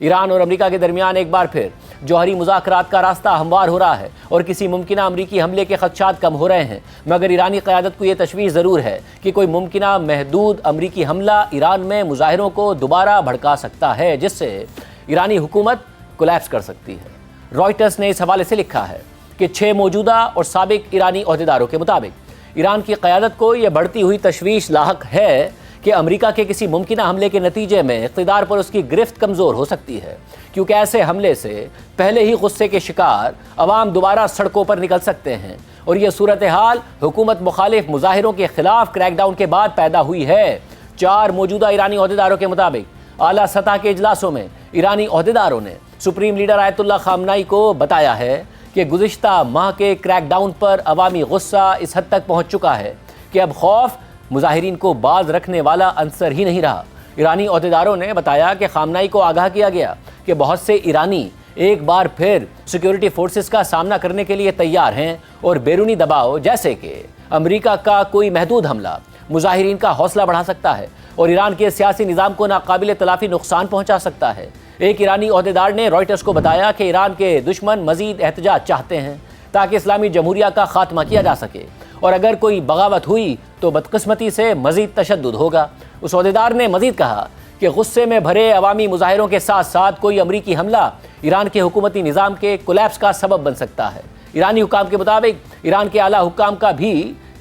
Iran और America के दरमियान एक बार फिर जौहरी मुज़ाकरात का रास्ता हमवार हो रहा है और किसी मुमकिन अमरीकी हमले के खदशात कम हो रहे हैं, मगर ईरानी क़यादत को यह तशवीश ज़रूर है कि कोई मुमकिन महदूद अमरीकी हमला ईरान में मुजाहिरों को दोबारा भड़का सकता है, जिससे ईरानी हुकूमत कोलैप्स कर सकती है। रॉयटर्स ने इस हवाले से लिखा है कि 6 मौजूदा और साबिक ईरानी ओहदेदारों के मुताबिक ईरान की क़यादत को यह बढ़ती हुई तशवीश लाहक है कि अमेरिका के किसी मुमकिन हमले के नतीजे में इक़्तिदार पर उसकी गिरफ्त कमज़ोर हो सकती है, क्योंकि ऐसे हमले से पहले ही गुस्से के शिकार अवाम दोबारा सड़कों पर निकल सकते हैं और यह सूरत हाल हुकूमत मुखालिफ मुजाहिरों के खिलाफ क्रैकडाउन के बाद पैदा हुई है। 4 मौजूदा ईरानी ओहदेदारों के मुताबिक आला सतह के इजलासों में ईरानी ओहदेदारों ने सुप्रीम लीडर आयतुल्लाह खामनाई को बताया है कि गुज़िश्ता माह के क्रैकडाउन पर अवामी गुस्सा इस हद तक पहुँच चुका है कि अब खौफ मुजाहिरीन को बाज रखने वाला अंसर ही नहीं रहा। ईरानी ओहदेदारों ने बताया कि खामनाई को आगाह किया गया कि बहुत से ईरानी एक बार फिर सिक्योरिटी फोर्सेस का सामना करने के लिए तैयार हैं और बैरूनी दबाव जैसे कि अमेरिका का कोई महदूद हमला मुजाहिरीन का हौसला बढ़ा सकता है और ईरान के सियासी निज़ाम को नाकाबिल तलाफ़ी नुकसान पहुँचा सकता है। एक ईरानी ओहदेदार ने रॉयटर्स को बताया कि ईरान के दुश्मन मज़ीद एहतजाज चाहते हैं ताकि इस्लामी जमहूरिया का खात्मा किया जा सके और अगर कोई बगावत हुई तो बदकिस्मती से मज़ीद तशद्दुद होगा। उस ओहदेदार ने मज़ीद कहा कि गुस्से में भरे अवामी मुजाहिरों के साथ साथ कोई अमरीकी हमला ईरान के हुकूमती निज़ाम के कोलैप्स का सबब बन सकता है। ईरानी हुकाम के मुताबिक ईरान के आला हुकाम का भी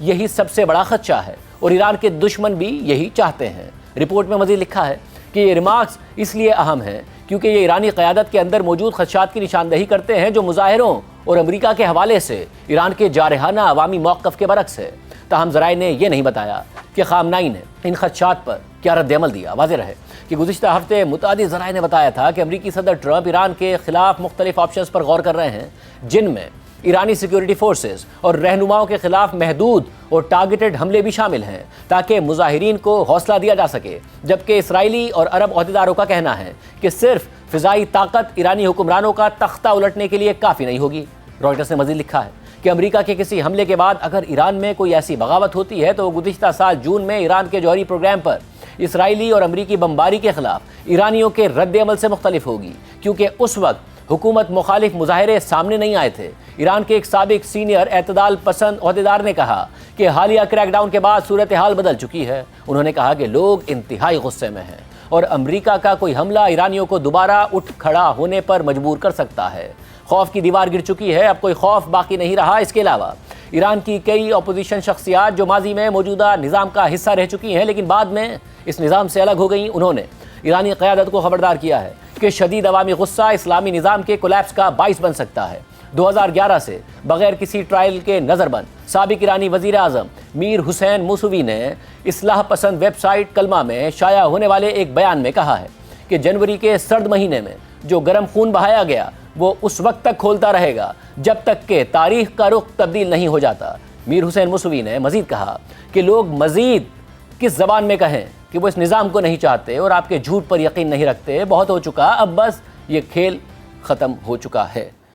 यही सबसे बड़ा खदशा है और ईरान के दुश्मन भी यही चाहते हैं। रिपोर्ट में मज़ीद लिखा है कि ये रिमार्क्स इसलिए अहम हैं क्योंकि ये ईरानी क़यादत के अंदर मौजूद खदशात की निशानदही करते हैं जो मुजाहिरों और अमेरिका के हवाले से ईरान के जारहाना अवामी मौक़िफ़ के बरक्स है। ताहम ज़राए ने यह नहीं बताया कि खामनाई ने इन खदशात पर क्या रद्द-ए-अमल दिया। वाज़ेह रहे कि गुज़िश्ता हफ़्ते मुतादिद ज़राए ने बताया था कि अमरीकी सदर ट्रंप ईरान के ख़िलाफ़ मुख्तलिफ़ ऑप्शंस पर गौर कर रहे हैं, जिनमें ईरानी सिक्योरिटी फोर्सेस और रहनुमाओं के ख़िलाफ़ महदूद और टारगेटेड हमले भी शामिल हैं ताकि मुजाहिरीन को हौसला दिया जा सके। जबकि इसराइली और अरब ओहदेदारों का कहना है कि सिर्फ फ़िज़ाई ताकत ईरानी हुक्मरानों का तख्ता उलटने के लिए काफ़ी नहीं होगी। रॉयटर्स ने मज़ीद लिखा है कि अमेरिका के किसी हमले के बाद अगर ईरान में कोई ऐसी बगावत होती है तो वो गुज़िश्ता साल जून में ईरान के जौहरी प्रोग्राम पर इसराइली और अमरीकी बमबारी के ख़िलाफ़ ईरानियों के रद्द-ए-अमल से मुख्तलिफ होगी, क्योंकि उस वक्त हुकूमत मुखालिफ मुजाहिरे सामने नहीं आए थे। ईरान के एक साबिक सीनियर एतदाल पसंद ओहदेदार ने कहा कि हालिया क्रैकडाउन के बाद सूरत हाल बदल चुकी है। उन्होंने कहा कि लोग इंतहाई गुस्से में हैं और अमरीका का कोई हमला ईरानियों को दोबारा उठ खड़ा होने पर मजबूर कर सकता है। खौफ की दीवार गिर चुकी है, अब कोई खौफ बाकी नहीं रहा। इसके अलावा ईरान की कई अपोजिशन शख्सियात जो माजी में मौजूदा निज़ाम का हिस्सा रह चुकी हैं लेकिन बाद में इस निज़ाम से अलग हो गई, उन्होंने ईरानी क़यादत को खबरदार किया है कि शदीद अवामी गुस्सा इस्लामी निज़ाम के कोलैप्स का बाइस बन सकता है। 2011 से बगैर किसी ट्रायल के नज़रबंद साबिक ईरानी वज़ीर आज़म मीर हुसैन मूसवी ने इस्लाह पसंद वेबसाइट कलमा में शाया होने वाले एक बयान में कहा है कि जनवरी के सर्द महीने में जो गर्म खून बहाया गया वो उस वक्त तक खोलता रहेगा जब तक कि तारीख़ का रुख तब्दील नहीं हो जाता। मीर हुसैन मूसवी ने मज़ीद कहा कि लोग मज़ीद किस ज़बान में कहें कि वो इस निज़ाम को नहीं चाहते और आपके झूठ पर यकीन नहीं रखते, बहुत हो चुका, अब बस ये खेल ख़त्म हो चुका है।